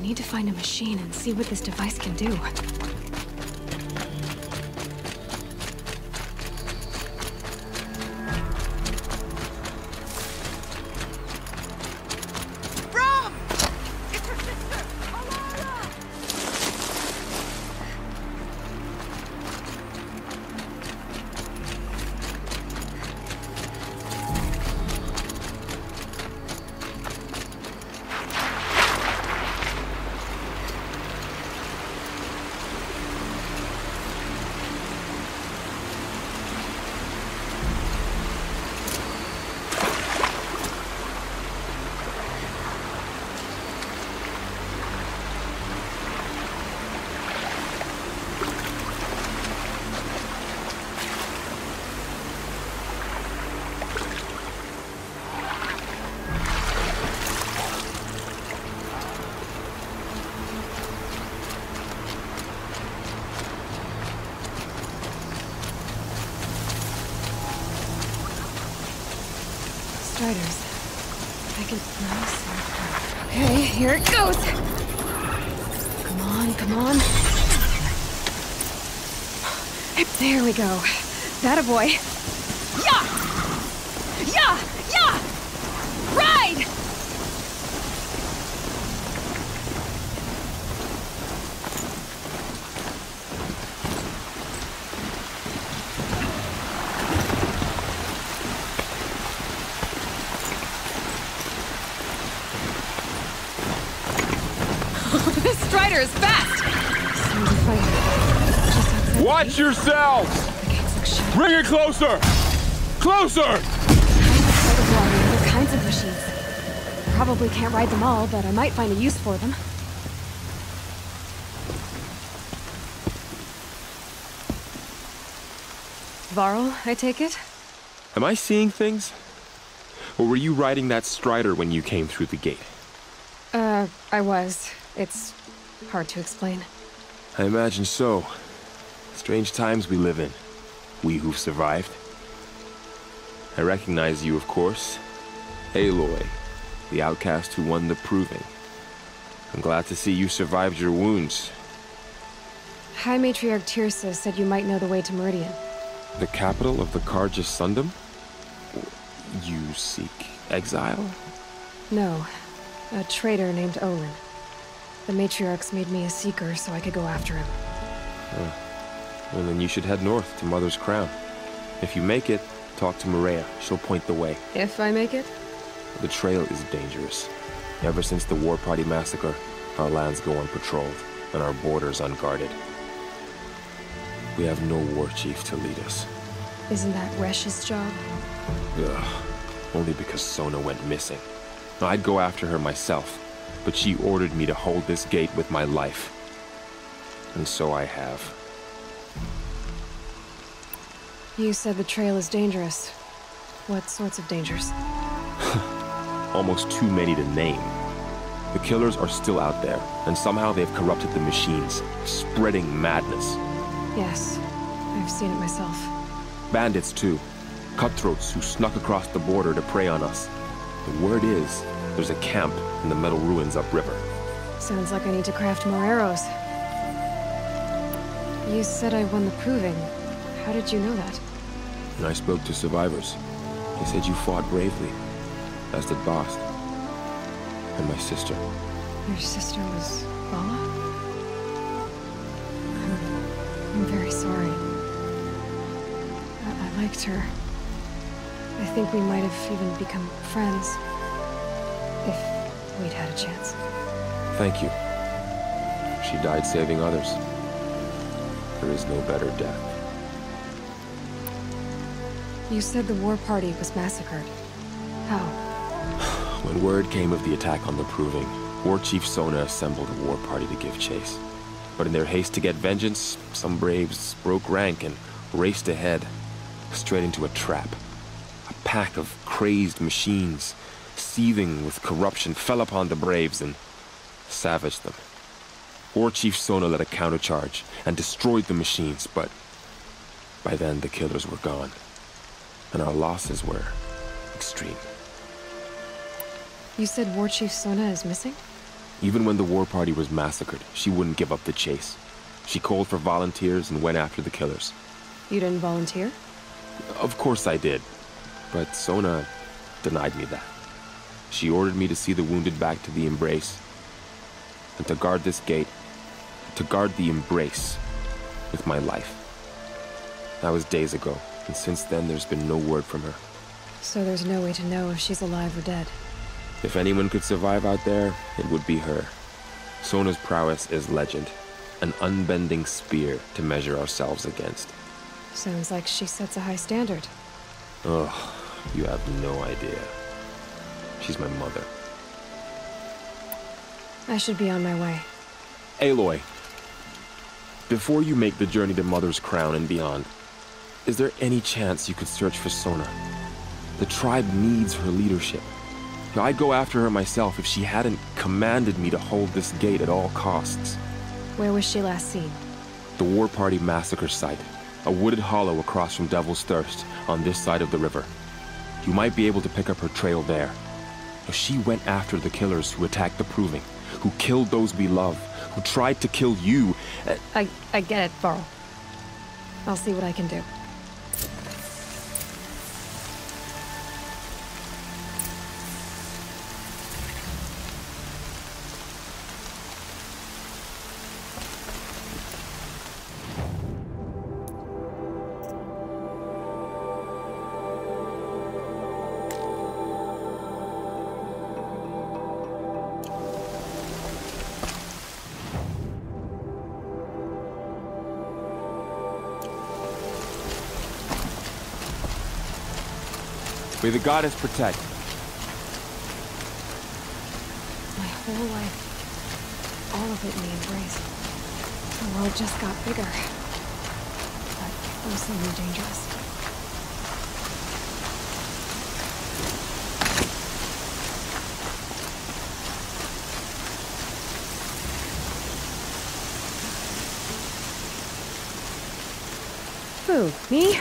need to find a machine and see what this device can do. Striders. I can... Nice. Okay, here it goes! Come on, come on. There we go. That a boy. Yeah! Yeah! Yeah! Ride! This Strider is fast! Watch yourselves! Bring it closer! Closer! Other kinds of machines. Probably can't ride them all, but I might find a use for them. Varl, I take it? Am I seeing things? Or were you riding that Strider when you came through the gate? I was. It's hard to explain. I imagine so. Strange times we live in. We who've survived. I recognize you, of course. Aloy, the outcast who won the Proving. I'm glad to see you survived your wounds. High Matriarch Teersa said you might know the way to Meridian. The capital of the Carja Sundom? You seek exile? No. A traitor named Olin. The Matriarchs made me a seeker so I could go after him. Well, then you should head north to Mother's Crown. If you make it, talk to Maria. She'll point the way. If I make it? The trail is dangerous. Ever since the War Party massacre, our lands go unpatrolled, and our borders unguarded. We have no war chief to lead us. Isn't that Resh's job? Ugh. Only because Sona went missing. I'd go after her myself, but she ordered me to hold this gate with my life. And so I have. You said the trail is dangerous. What sorts of dangers? Almost too many to name. The killers are still out there, and somehow they've corrupted the machines, spreading madness. Yes, I've seen it myself. Bandits, too. Cutthroats who snuck across the border to prey on us. The word is, there's a camp in the metal ruins upriver. Sounds like I need to craft more arrows. You said I won the Proving. How did you know that? And I spoke to survivors. They said you fought bravely, as did Bast. And my sister. Your sister was Vala? I'm very sorry. I liked her. I think we might have even become friends. If we'd had a chance. Thank you. She died saving others. There is no better death. You said the war party was massacred. How? When word came of the attack on the Proving, War Chief Sona assembled a war party to give chase. But in their haste to get vengeance, some braves broke rank and raced ahead, straight into a trap. A pack of crazed machines, seething with corruption, fell upon the braves and savaged them. War Chief Sona led a countercharge and destroyed the machines, but by then the killers were gone, and our losses were extreme. You said War Chief Sona is missing? Even when the war party was massacred, she wouldn't give up the chase. She called for volunteers and went after the killers. You didn't volunteer? Of course I did, but Sona denied me that. She ordered me to see the wounded back to the Embrace, and to guard this gate, to guard the Embrace with my life. That was days ago, and since then there's been no word from her. So there's no way to know if she's alive or dead. If anyone could survive out there, it would be her. Sona's prowess is legend, an unbending spear to measure ourselves against. Sounds like she sets a high standard. Ugh, you have no idea. She's my mother. I should be on my way. Aloy, before you make the journey to Mother's Crown and beyond, is there any chance you could search for Sona? The tribe needs her leadership. I'd go after her myself if she hadn't commanded me to hold this gate at all costs. Where was she last seen? The war party massacre site. A wooded hollow across from Devil's Thirst, on this side of the river. You might be able to pick up her trail there. She went after the killers who attacked the Proving, who killed those we love, who tried to kill you. I get it, Varl. I'll see what I can do. May the goddess protect. My whole life, all of it in the Embrace. The world just got bigger, but also more dangerous. Who, me?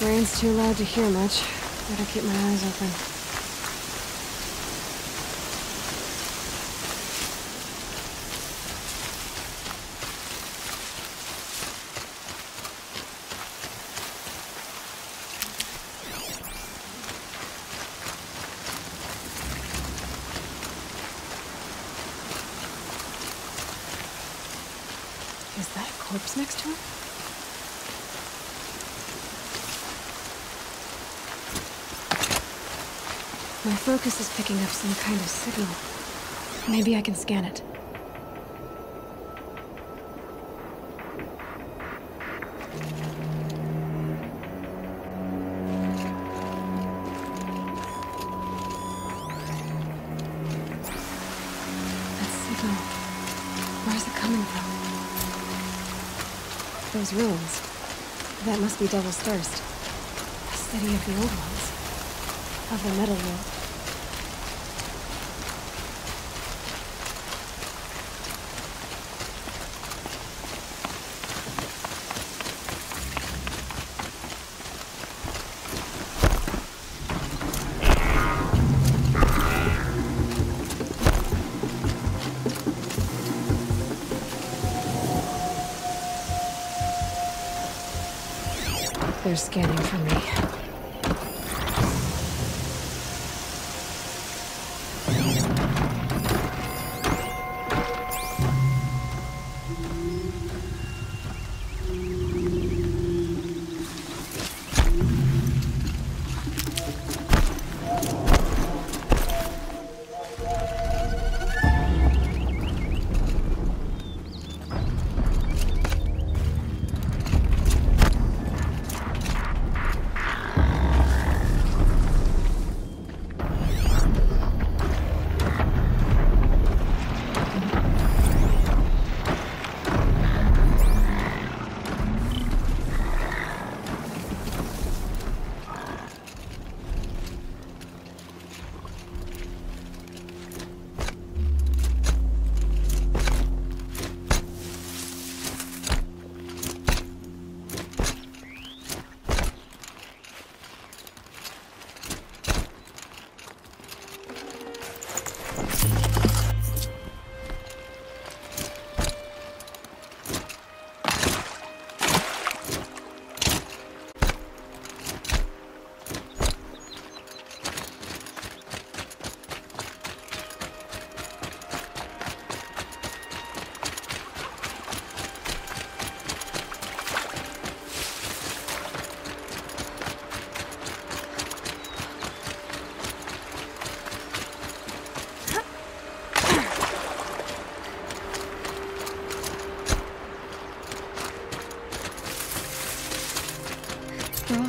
Rain's too loud to hear much. Better keep my eyes open. Is that a corpse next to him? My focus is picking up some kind of signal. Maybe I can scan it. That signal. Where's it coming from? Those ruins. That must be Devil's Thirst. A city of the old ones. Of the Metal World. They're scanning for me.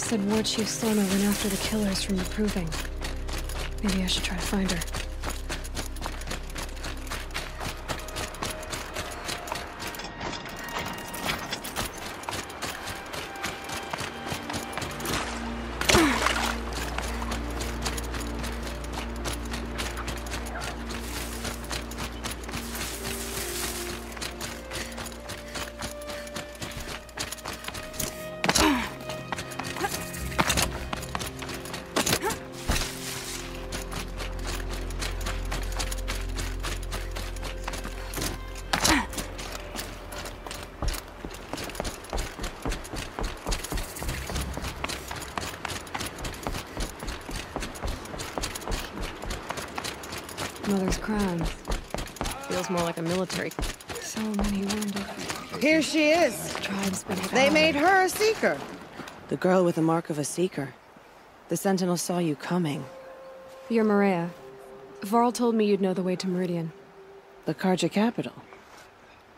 said War Chief Sona went after the killers from the Proving. Maybe I should try to find her. Mother's crown. Feels more like a military. So many wounded. Here she is. Tribe's been They made her a seeker. The girl with the mark of a seeker. The Sentinel saw you coming. You're Maria. Varl told me you'd know the way to Meridian. The Carja capital.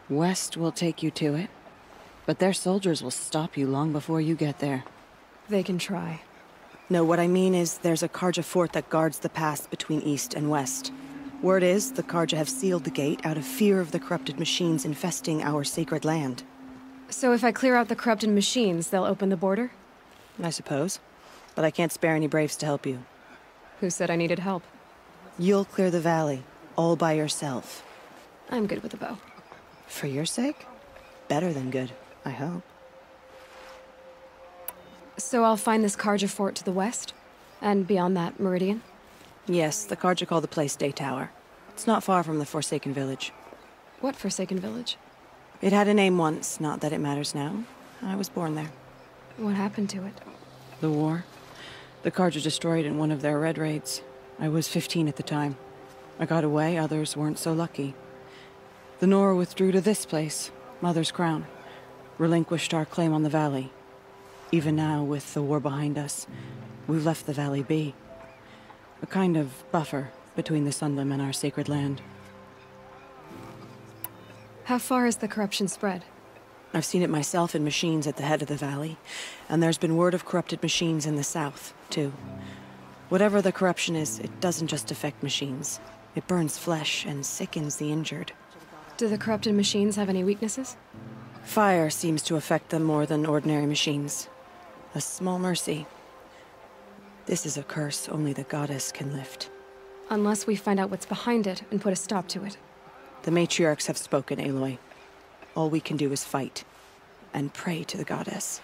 West will take you to it, but their soldiers will stop you long before you get there. They can try. No, what I mean is there's a Carja fort that guards the pass between East and West. Word is, the Carja have sealed the gate out of fear of the corrupted machines infesting our sacred land. So if I clear out the corrupted machines, they'll open the border? I suppose. But I can't spare any braves to help you. Who said I needed help? You'll clear the valley, all by yourself. I'm good with a bow. For your sake? Better than good, I hope. So I'll find this Carja fort to the west? And beyond that, Meridian? Yes, the Carja call the place Day Tower. It's not far from the Forsaken Village. What Forsaken Village? It had a name once, not that it matters now. I was born there. What happened to it? The war. The Carja destroyed in one of their red raids. I was 15 at the time. I got away, others weren't so lucky. The Nora withdrew to this place, Mother's Crown. Relinquished our claim on the valley. Even now, with the war behind us, we've left the valley be. A kind of buffer between the Sunlim and our sacred land. How far has the corruption spread? I've seen it myself in machines at the head of the valley, and there's been word of corrupted machines in the south, too. Whatever the corruption is, it doesn't just affect machines. It burns flesh and sickens the injured. Do the corrupted machines have any weaknesses? Fire seems to affect them more than ordinary machines. A small mercy. This is a curse only the goddess can lift. Unless we find out what's behind it and put a stop to it. The matriarchs have spoken, Aloy. All we can do is fight, and pray to the goddess.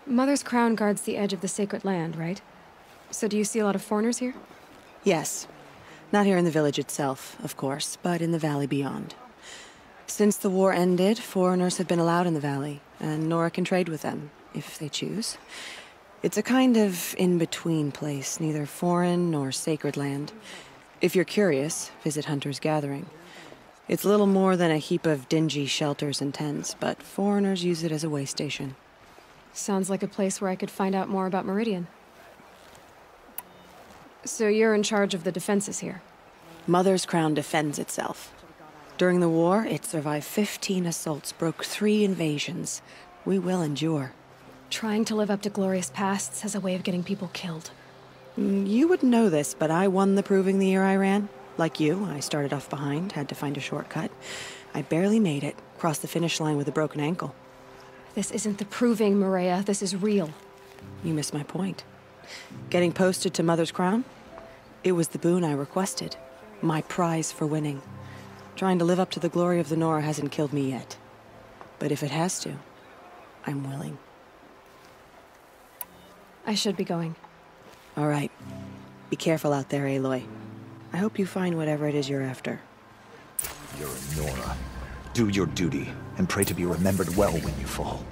Mother's Crown guards the edge of the sacred land, right? So do you see a lot of foreigners here? Yes. Not here in the village itself, of course, but in the valley beyond. Since the war ended, foreigners have been allowed in the valley, and Nora can trade with them, if they choose. It's a kind of in-between place, neither foreign nor sacred land. If you're curious, visit Hunter's Gathering. It's little more than a heap of dingy shelters and tents, but foreigners use it as a way station. Sounds like a place where I could find out more about Meridian. So you're in charge of the defenses here? Mother's Crown defends itself. During the war, it survived 15 assaults, broke 3 invasions. We will endure. Trying to live up to glorious pasts has a way of getting people killed. You wouldn't know this, but I won the Proving the year I ran. Like you, I started off behind, had to find a shortcut. I barely made it, crossed the finish line with a broken ankle. This isn't the Proving, Maria. This is real. You missed my point. Getting posted to Mother's Crown? It was the boon I requested. My prize for winning. Trying to live up to the glory of the Nora hasn't killed me yet. But if it has to, I'm willing. I should be going. All right. Be careful out there, Aloy. I hope you find whatever it is you're after. You're a Nora. Do your duty, and pray to be remembered well when you fall.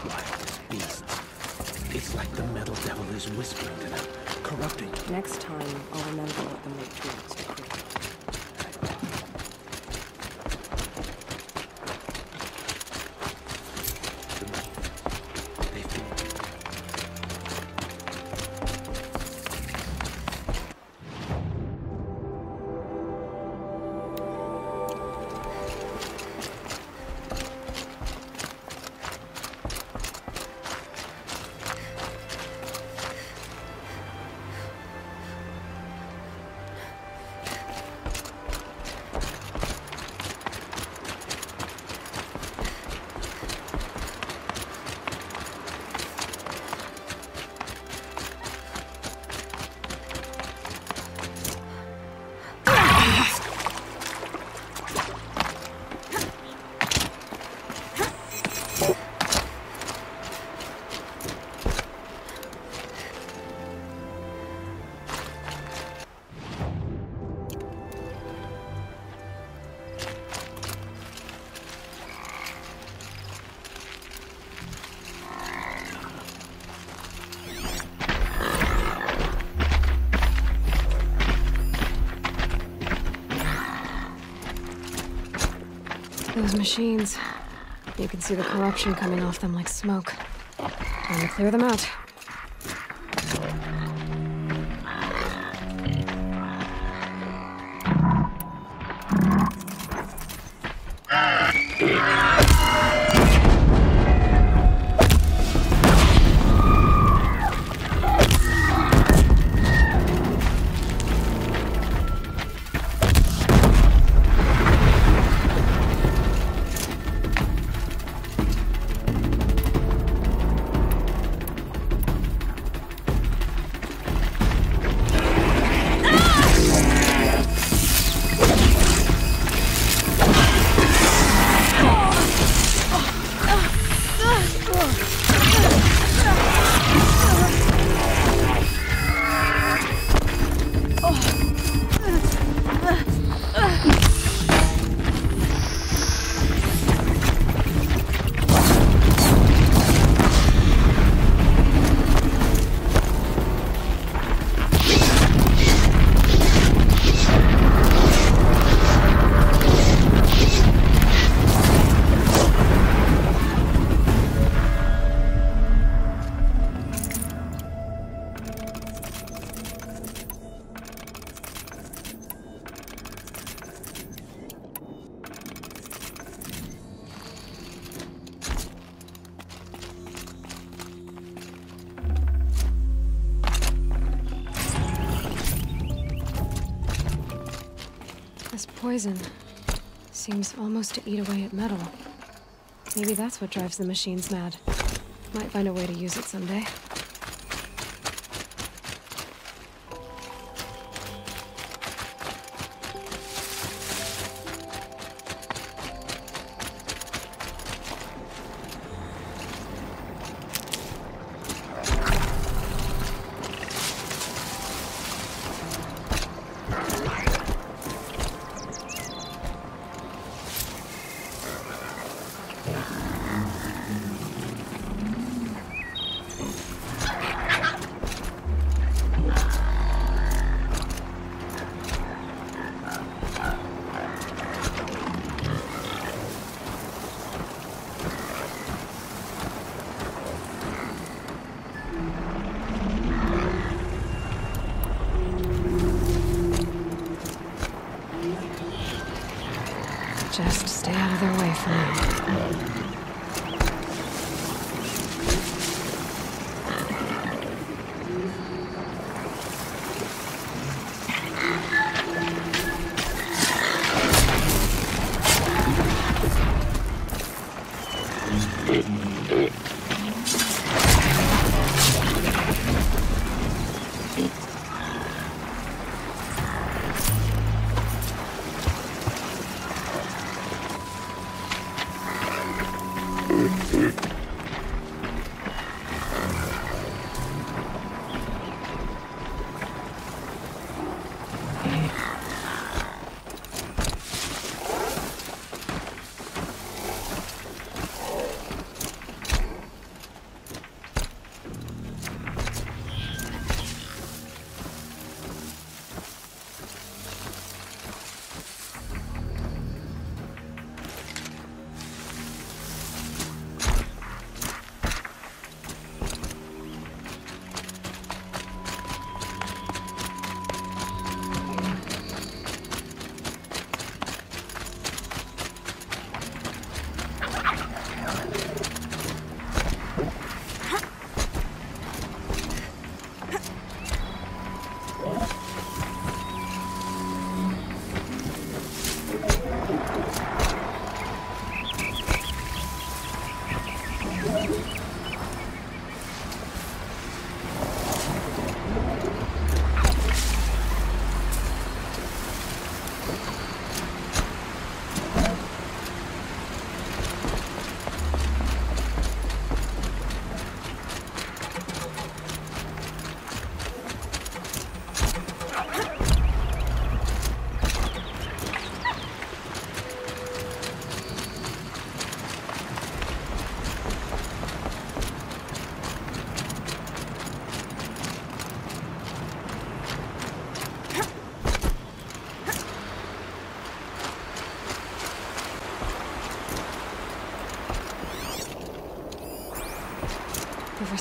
Wild beasts. It's like the Metal Devil is whispering to them, corrupting. Next time, I'll remember what the matriarchs decreed. Those machines. You can see the corruption coming off them like smoke. Time to clear them out. This poison seems almost to eat away at metal. Maybe that's what drives the machines mad. Might find a way to use it someday. Just stay out of their way for now.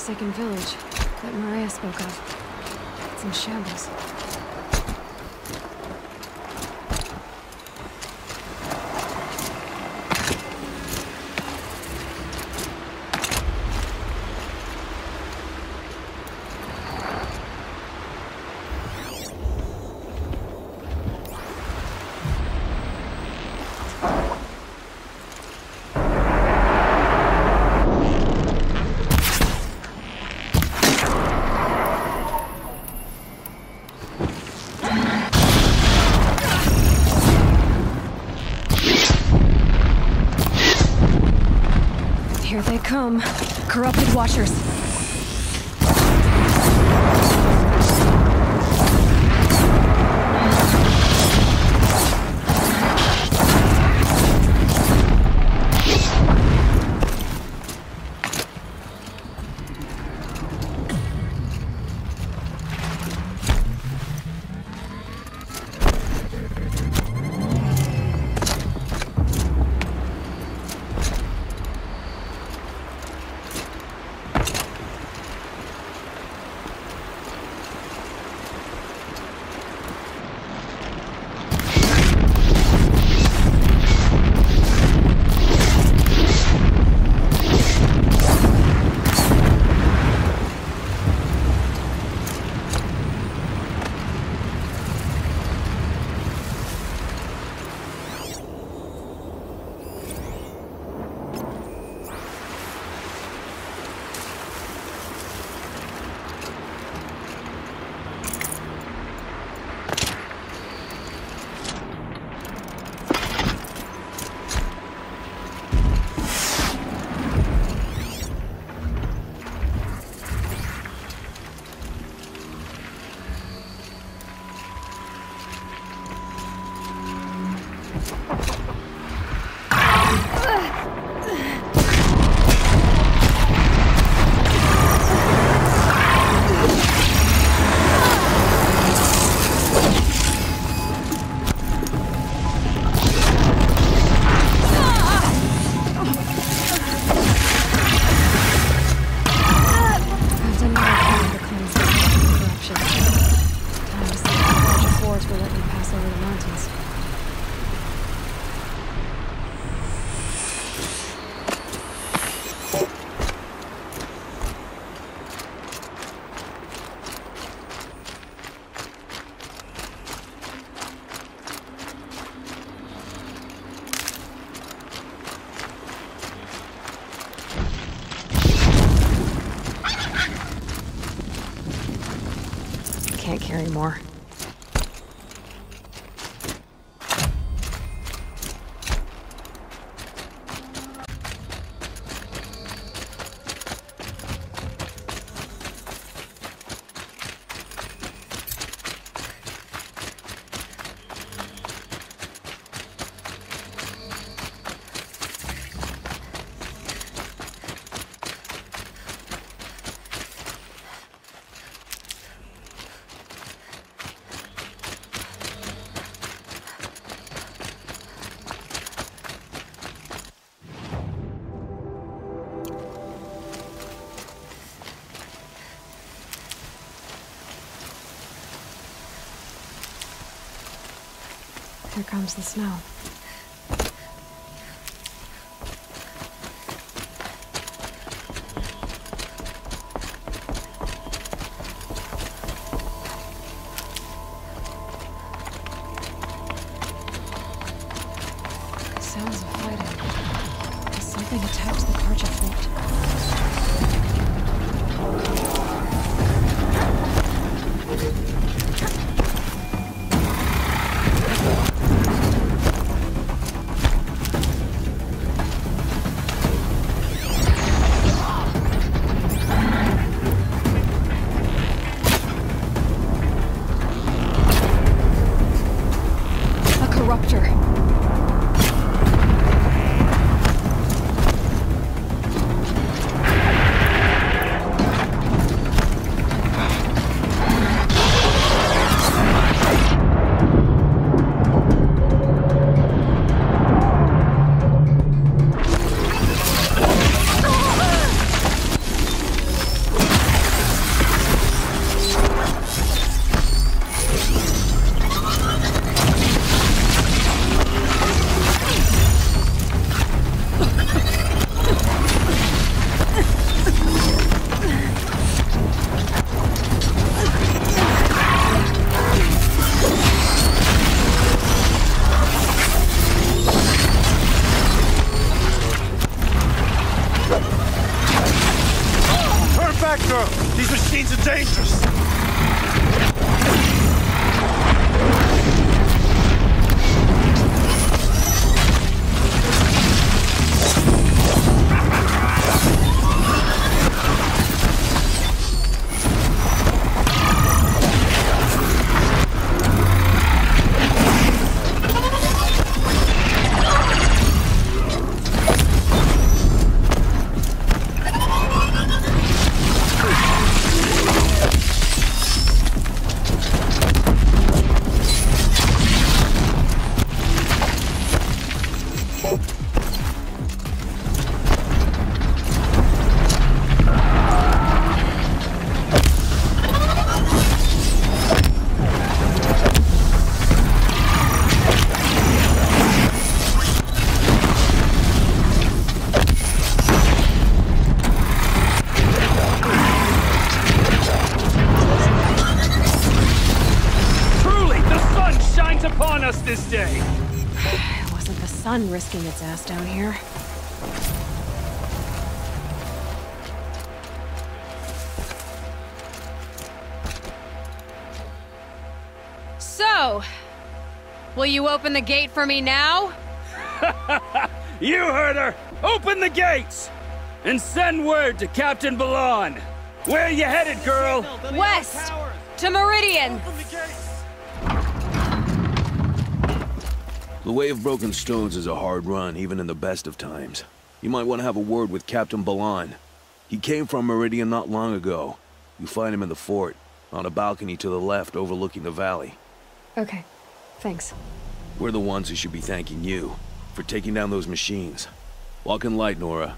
forsaken village that Maria spoke of. It's in shambles. Here they come. Corrupted Watchers. Can't carry more. Here comes the snow. Sounds of fighting. Something attacks the Carja fort. sun shines upon us this day! It wasn't the sun risking its ass down here. So, will you open the gate for me now? You heard her! Open the gates! And send word to Captain Balan. Where you headed, girl? West! To Meridian! The Way of Broken Stones is a hard run, even in the best of times. You might want to have a word with Captain Balan. He came from Meridian not long ago. You find him in the fort, on a balcony to the left overlooking the valley. Okay, thanks. We're the ones who should be thanking you for taking down those machines. Walk in light, Nora.